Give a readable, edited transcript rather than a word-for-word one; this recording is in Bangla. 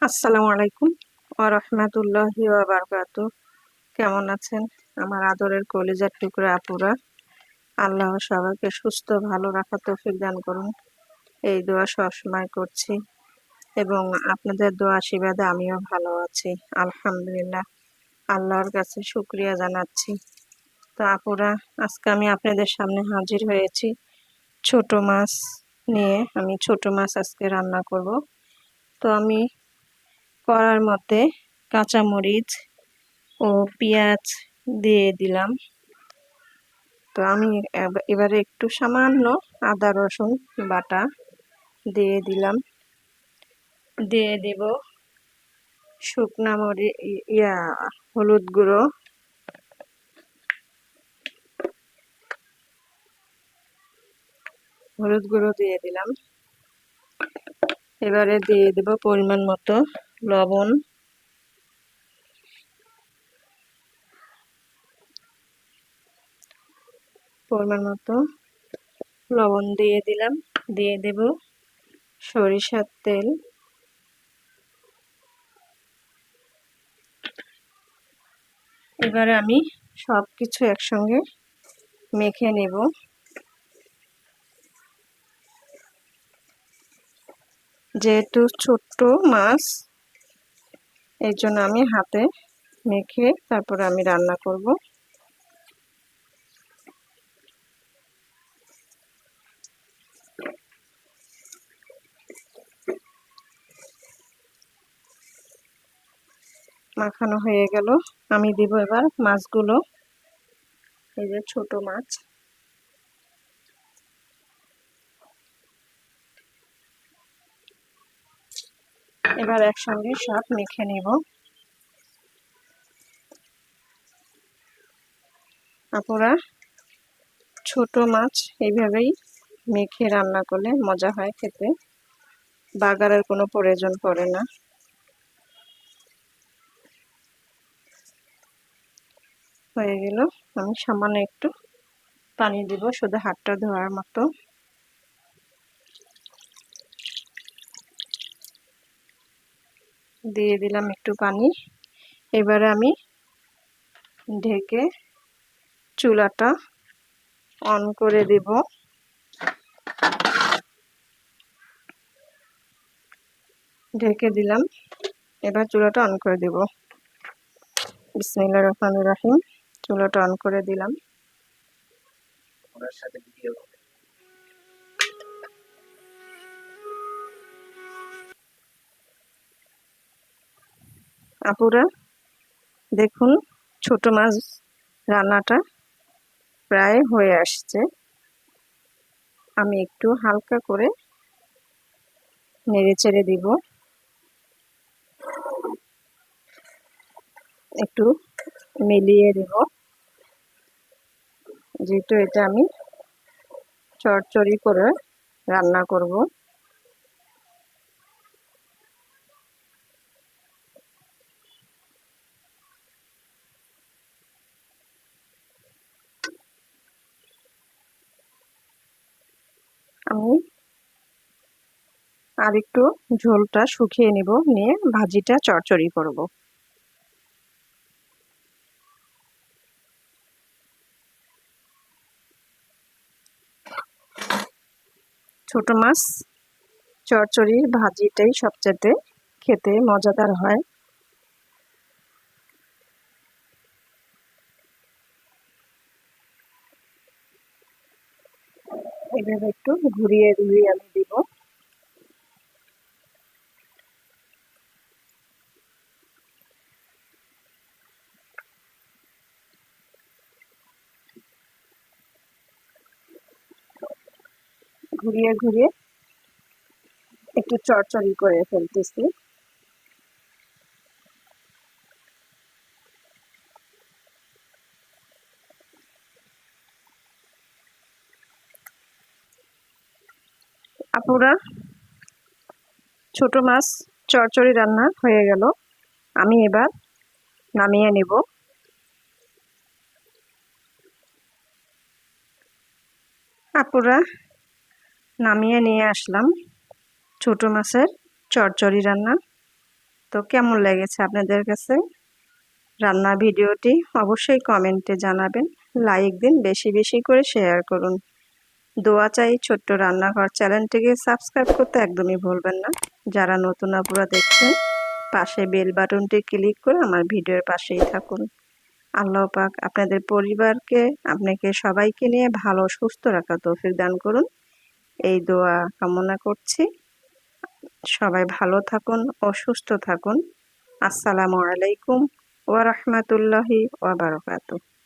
আসসালামু আলাইকুম ওয়া রাহমাতুল্লাহি ওয়া বারাকাতুহু। কেমন আছেন আমার আদরের কলিজার টুকরা আপুরা? আল্লাহ সবাইকে সুস্থ ভালো রাখার তৌফিক দান করুন, এই দোয়া সবসময় করছি। এবং আপনাদের দোয়া আশীর্বাদে আমিও ভালো আছি, আলহামদুলিল্লাহ। আল্লাহর কাছে শুকরিয়া জানাচ্ছি। তো আপুরা, আজকে আমি আপনাদের সামনে হাজির হয়েছি ছোট মাছ নিয়ে। আমি ছোট মাছ আজকে রান্না করব। তো আমি কড়ার মধ্যে কাঁচামরিচ ও পেঁয়াজ দিয়ে দিলাম। তো আমি এবারে একটু সামান্য আদা রসুন বাটা দিয়ে দিলাম। দিয়ে দিব শুকনা মরিচ, হলুদ গুঁড়ো, দিয়ে দিলাম। এবারে দিয়ে দেব পরিমাণ মতো লবণ, দিয়ে দিলাম। দিয়ে দেব সরিষার তেল। এবারে আমি সবকিছু একসঙ্গে মেখে নেব। যেহেতু ছোট্ট মাছ, এই জন্য আমি হাতে মেখে তারপরে আমি রান্না করব। মাখানো হয়ে গেল, আমি দিব এবার মাছগুলো। এই যে ছোট মাছ, এবার একসঙ্গে সব মেখে নিব। আপনারা ছোট মাছ এইভাবেই মেখে রান্না করলে মজা হয় খেতে, বাগারের কোনো প্রয়োজন পড়ে না। হয়ে গেল, আমি সামান্য একটু পানি দিব, শুধু হাতটা ধোয়ার মতো। দিয়ে দিলাম একটু পানি। এবারে আমি ঢেকে চুলাটা অন করে দিব। ঢেকে দিলাম, এবার চুলাটা অন করে দিব। বিসমিল্লাহির রহমানির রহিম। চুলাটা অন করে দিলাম। আপুরা দেখুন, ছোট মাছ রান্নাটা প্রায় হয়ে আসছে। আমি একটু হালকা করে নেড়ে চেড়ে দিব, একটু মিলিয়ে দেব, যেহেতু এটা আমি চড়চড়ি করে রান্না করব। আমি আর একটু ঝোলটা শুকিয়ে নিব, নিয়ে ভাজিটা চড়চড়ি করব। ছোট মাছ চড়চড়ির ভাজিটাই সবচেয়ে খেতে মজাদার হয়। এভাবে একটু ঘুরিয়ে ঘুরিয়ে আমি দিব। ঘুরিয়ে ঘুরিয়ে একটু চড়চড়ি করে ফেলতেছি। আপুরা, ছোট মাছ চড়চড়ি রান্না হয়ে গেল, আমি এবার নামিয়ে নেব। আপুরা, নামিয়ে নিয়ে আসলাম ছোট মাছের চড়চড়ি রান্না। তো কেমন লেগেছে আপনাদের কাছে রান্নার ভিডিওটি? অবশ্যই কমেন্টে জানাবেন, লাইক দিন, বেশি বেশি করে শেয়ার করুন। দোয়া চাই ছোট্ট রান্নাঘর চ্যানেলটিকে সাবস্ক্রাইব করতে একদমই ভুলবেন না। যারা নতুন আপুরা দেখছেন, পাশে বেল বাটনটি ক্লিক করে আমার ভিডিওর পাশেই থাকুন। আল্লাহ পাক আপনাদের পরিবারকে, আপনাকে সবাইকে নিয়ে ভালো সুস্থ রাখার তৌফিক দান করুন, এই দোয়া কামনা করছি। সবাই ভালো থাকুন ও সুস্থ থাকুন। আসসালামু আলাইকুম ওয়া রাহমাতুল্লাহি ওয়া বারাকাতুহু।